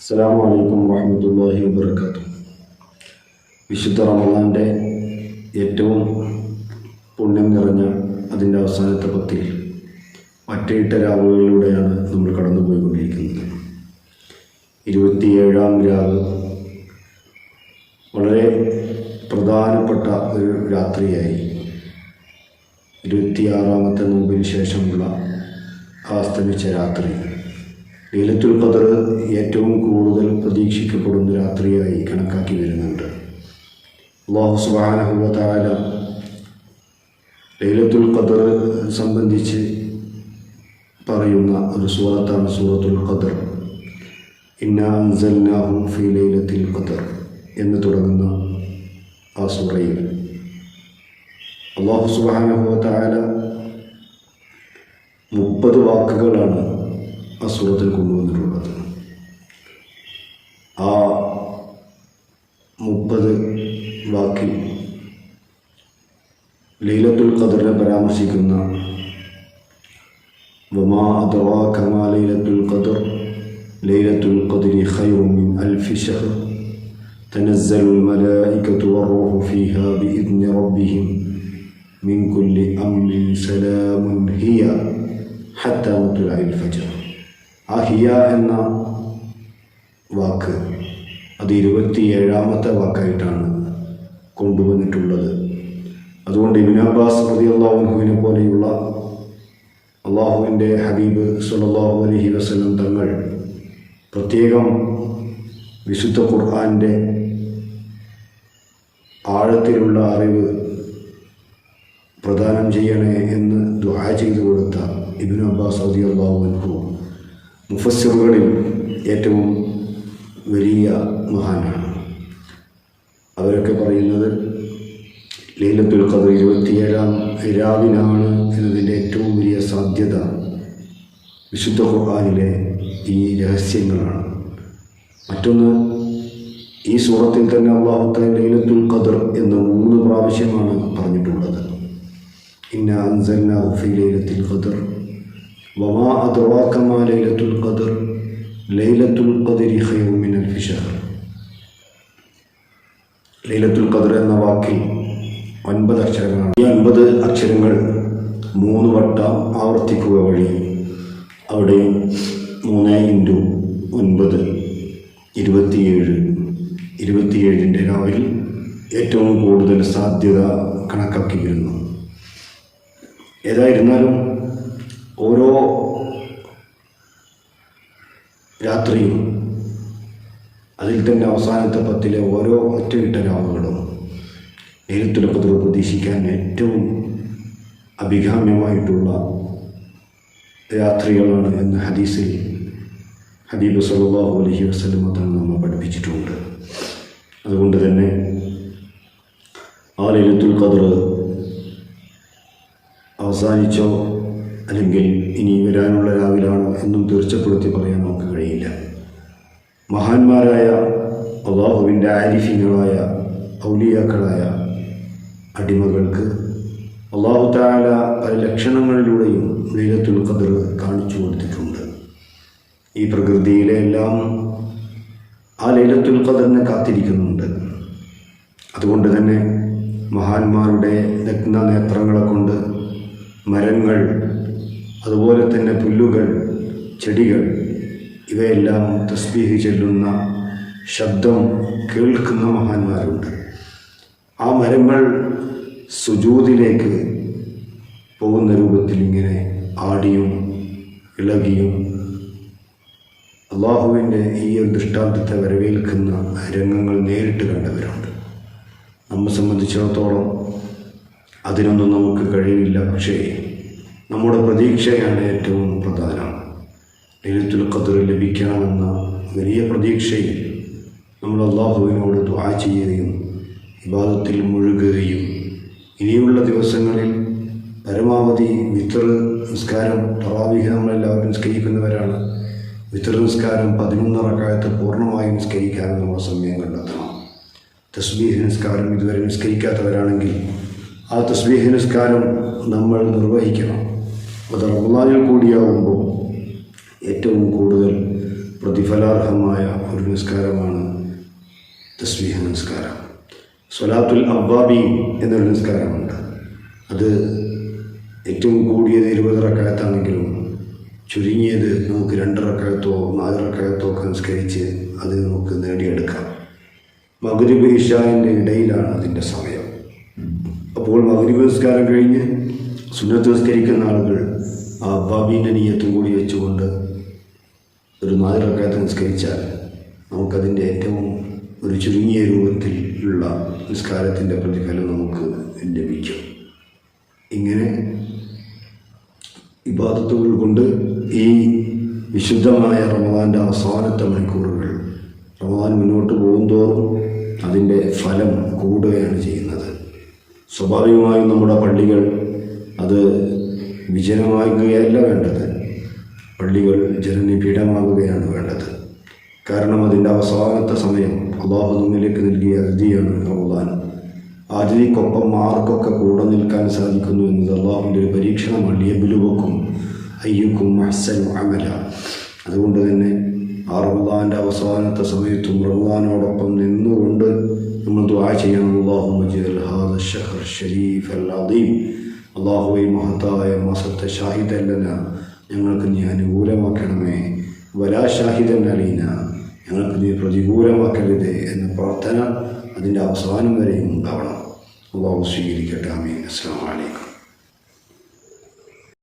അസ്സലാമു അലൈക്കും വറഹ്മത്തുള്ളാഹി വബറകാതുഹു. വിശുദ്ധ റമളാൻ്റെ ഏറ്റവും പുണ്യം നിറഞ്ഞ അതിൻ്റെ അവസാനത്തെ പത്തിൽ മറ്റേട്ട രാവുകളിലൂടെയാണ് നമ്മൾ കടന്നുപോയിക്കൊണ്ടിരിക്കുന്നത്. 27-ാം രാവ് വളരെ പ്രധാനപ്പെട്ട ഒരു രാത്രിയായി. 26-ാമത്തെ നോമ്പിന് ശേഷമുള്ള അസ്തമിച്ച രാത്രി ലൈലത്തുൽ ഖദർ ഏറ്റവും കൂടുതൽ പ്രതീക്ഷിക്കപ്പെടുന്ന രാത്രിയായി കണക്കാക്കി വരുന്നുണ്ട്. അല്ലാഹു സുബ്ഹാനഹു വ തആല ലൈലത്തുൽ ഖദർ സംബന്ധിച്ച് പറയുന്ന ഒരു സൂറത്താണ് സൂറത്തുൽ ഖദർ. ഇന്നാ അൻസൽനാഹു ഫീ ലൈലത്തുൽ ഖദർ എന്ന് തുടങ്ങുന്ന ആ സൂറയിൽ അല്ലാഹു സുബ്ഹാനഹു വ തആല 30 വാക്കുകളാണ് ആ സൂറത്തിൽ കൊണ്ടുവന്നിട്ടുള്ളത്. ആ 30 വാക്കിൽ ലൈലത്തുൽ ഖദറിനെ പരാമർശിക്കുന്ന വമാ അദ്റാക മാ ലൈലത്തുൽ ഖദർ ലൈലത്തുൽ ഖദ്രി ഖൈറും മിൻ അൽഫി ശഹർ തനസ്സലുൽ മലായികതു വറൂഹു ഫീഹാ ബിഇദ്നി റബ്ബിഹിം മിൻ കുല്ലി അംരിൻ സലാമുൻ ഹിയ ഹത്താ മത്ലഇൽ ഫജ്ർ. ആ ഹിയ എന്ന വാക്ക് അത് 27-ാമത്തെ വാക്കായിട്ടാണ് കൊണ്ടുവന്നിട്ടുള്ളത്. അതുകൊണ്ട് ഇബ്നു അബ്ബാസ് റളിയല്ലാഹു അൻഹുവിനെ പോലെയുള്ള അള്ളാഹുവിൻ്റെ ഹബീബ് സ്വല്ലല്ലാഹു അലൈഹി വസല്ലം തങ്ങൾ പ്രത്യേകം വിശുദ്ധ ഖുർആൻ്റെ ആഴത്തിലുള്ള അറിവ് പ്രദാനം ചെയ്യണേ എന്ന് ദുആ ചെയ്തു കൊടുത്ത ഇബ്നു അബ്ബാസ് റളിയല്ലാഹു അൻഹു മുഫസ്സിറുകളിൽ ഏറ്റവും വലിയ മഹാനാണ്. അവരൊക്കെ പറയുന്നത് ലൈലത്തുൽ ഖദർ 27-ാം രാവിനാണ് എന്നതിൻ്റെ ഏറ്റവും വലിയ സാധ്യത വിശുദ്ധ ഖുർആനിലെ ഈ രഹസ്യങ്ങളാണ്. മറ്റൊന്ന്, ഈ സൂറത്തിൽ തന്നെ അല്ലാഹു തആല ലൈലത്തുൽ ഖദർ എന്ന് 3 പ്രാവശ്യമാണ് പറഞ്ഞിട്ടുള്ളത്. ഇന്നാ അൻസൽനാഹു ഫീ ലൈലത്തുൽ ഖദർ വമാ അദ്റാക മാ ലൈലത്തുൽ ഖദർ ലൈലത്തുൽ ഖദ്രി ഖൈറും മിൻ അൽഫി ശഹർ. ലൈലത്തുൽ ഖദർ എന്ന വാക്കിൽ 9 അക്ഷരങ്ങളാണ്. ഈ 9 അക്ഷരങ്ങൾ 3 വട്ടം ആവർത്തിക്കുക വഴി അവിടെ 3 × 9 27 രാവിൽ ഏറ്റവും കൂടുതൽ സാധ്യത കണക്കാക്കി വരുന്നു. ഏതായിരുന്നാലും ഓരോ രാത്രിയും അതിൽ തന്നെ അവസാനത്തെ 10-ലെ ഓരോ ഒറ്റയിട്ട രാവുകളും ലൈലത്തുൽ ഖദർ പ്രതീക്ഷിക്കാൻ ഏറ്റവും അഭികാമ്യമായിട്ടുള്ള രാത്രികളാണ് എന്ന് ഹദീസിൽ ഹബീബ് സല്ലല്ലാഹു അലൈഹി വസല്ലം തങ്ങൾ നമ്മെ പഠിപ്പിച്ചിട്ടുണ്ട്. അതുകൊണ്ട് തന്നെ ആ ലൈലത്തുൽ ഖദർ അവസാനിച്ചോ അല്ലെങ്കിൽ ഇനി വരാനുള്ള രാവിലാണോ എന്നും തീർച്ചപ്പെടുത്തി പറയാൻ നമുക്ക് കഴിയില്ല. മഹാന്മാരായ അല്ലാഹുവിൻ്റെ ആരിഫീങ്ങളായ ഔലിയാക്കളായ അടിമകൾക്ക് അല്ലാഹു തആല പല ലക്ഷണങ്ങളിലൂടെയും ലൈലത്തുൽ ഖദർ കാണിച്ചു കൊടുത്തിട്ടുണ്ട്. ഈ പ്രകൃതിയിലെ എല്ലാം ആ ലൈലത്തുൽ ഖദറിനെ കാത്തിരിക്കുന്നുണ്ട്. അതുകൊണ്ട് തന്നെ മഹാന്മാരുടെ നഗ്ന നേത്രങ്ങളെ കൊണ്ട് മരങ്ങൾ, അതുപോലെ തന്നെ പുല്ലുകൾ, ചെടികൾ ഇവയെല്ലാം തസ്ബീഹ് ചൊല്ലുന്ന ശബ്ദം കേൾക്കുന്ന മഹാന്മാരുണ്ട്. ആ മരങ്ങൾ സുജൂദിലേക്ക് പോകുന്ന രൂപത്തിൽ ഇങ്ങനെ ആടിയും ഇളകിയും അള്ളാഹുവിൻ്റെ ഈ ഒരു ദൃഷ്ടാന്തത്തെ വരവേൽക്കുന്ന രംഗങ്ങൾ നേരിട്ട് കണ്ടവരുണ്ട്. നമ്മെ സംബന്ധിച്ചിടത്തോളം അതിനൊന്നും നമുക്ക് കഴിയില്ല. പക്ഷേ നമ്മുടെ പ്രതീക്ഷയാണ് ഏറ്റവും പ്രധാനം. ലൈലത്തുൽ ഖദർ ലഭിക്കണമെന്ന വലിയ പ്രതീക്ഷയിൽ നമ്മൾ അല്ലാഹുവിനോട് ദുആ ചെയ്യുകയും ഇബാദത്തിൽ മുഴുകുകയും ഇനിയുള്ള ദിവസങ്ങളിൽ പരമാവധി വിത്ർ നിസ്കാരം, തറാവീഹ് നമ്മളെല്ലാവരും നിസ്കരിക്കുന്നവരാണ്. വിത്ർ നിസ്കാരം 11 റക്അത്ത് പൂർണ്ണമായി നിസ്കരിക്കാൻ നമ്മൾ സമയം കണ്ടെത്തണം. തസ്ബീഹ് നിസ്കാരം ഇതുവരെ നിസ്കരിക്കാത്തവരാണെങ്കിൽ ആ തസ്ബീഹ് നിസ്കാരം നമ്മൾ നിർവഹിക്കണം. അത് റമളാനിൽ കൂടിയാവുമ്പോൾ ഏറ്റവും കൂടുതൽ പ്രതിഫലാർഹമായ ഒരു നിസ്കാരമാണ് തസ്ബീഹ് നിസ്കാരം. സ്വലാത്തുൽ അവ്വാബീൻ എന്നൊരു നിസ്കാരമുണ്ട്. അത് ഏറ്റവും കൂടിയത് 20 റക്അത്താണെങ്കിലും ചുരുങ്ങിയത് നമുക്ക് 2 റക്അത്തോ 4 റക്അത്തോ ഒക്കെ നിസ്കരിച്ച് അത് നമുക്ക് നേടിയെടുക്കാം. മഗ്രിബ് ഇശാഇൻ്റെ ഇടയിലാണ് അതിൻ്റെ സമയം. അപ്പോൾ മഗ്രിബ് നിസ്കാരം കഴിഞ്ഞ് സുന്നത്ത് നിസ്കരിക്കുന്ന ആളുകൾ ആ അവ്വാബീൻ്റെ നിയ്യത്തും കൂടി വെച്ചുകൊണ്ട് ഒരു 4 റക്അത്ത് നിസ്കരിച്ചാൽ നമുക്കതിൻ്റെ ഏറ്റവും ഒരു ചുരുങ്ങിയ രൂപത്തിലുള്ള നിസ്കാരത്തിൻ്റെ പ്രതിഫലം നമുക്ക് ലഭിക്കും. ഇങ്ങനെ ഇബാദത്തുകൾ കൊണ്ട് ഈ വിശുദ്ധമായ റമദാൻ്റെ അവസാനത്തെ മണിക്കൂറുകൾ, റമദാൻ മുന്നോട്ട് പോകുന്തോറും അതിൻ്റെ ഫലം കൂടുകയാണ് ചെയ്യുന്നത്. സ്വാഭാവികമായും നമ്മുടെ പള്ളികൾ അത് വിജനമാകുകയല്ല വേണ്ടത്, പള്ളികൾ ജനനിബിഡമാകുകയാണ് വേണ്ടത്. കാരണം അതിൻ്റെ അവസാനത്തെ സമയം അല്ലാഹു നമ്മിലേക്ക് നൽകിയ അതിഥിയാണ് റമദാൻ. അതിഥിക്കൊപ്പം ആർക്കൊക്കെ കൂടെ നിൽക്കാൻ സാധിക്കുന്നു എന്നത് അല്ലാഹുവിൻ്റെ ഒരു പരീക്ഷണമാണ്. ലിയബ്ലുവക്കും അയ്യുക്കും അഹ്സനു അമല. അതുകൊണ്ട് തന്നെ ആ റമദാൻ്റെ അവസാനത്തെ സമയത്തും റമദാനോടൊപ്പം നിന്നുകൊണ്ട് നമ്മൾ ദുആ ചെയ്യണം. അല്ലാഹുമ്മ ജിഅൽ ഹാദ അശ്ശഹ്റ ശരീഫൽ അദീം, അല്ലാഹുവേ മഹത്തായ മാസത്തെ ഷാഹിദൻ ലനാ, ഞങ്ങൾക്ക് നീ അനുകൂലമാക്കണമേ. വലാ ഷാഹിദൻ അലീന, ഞങ്ങൾക്ക് നീ പ്രതികൂലമാക്കരുത് എന്ന പ്രാർത്ഥന അതിൻ്റെ അവസാനം വരെയും ഉണ്ടാവണം. അല്ലാഹു സ്വീകരിക്കട്ടെ. ആമീൻ. അസ്സലാമു അലൈക്കും.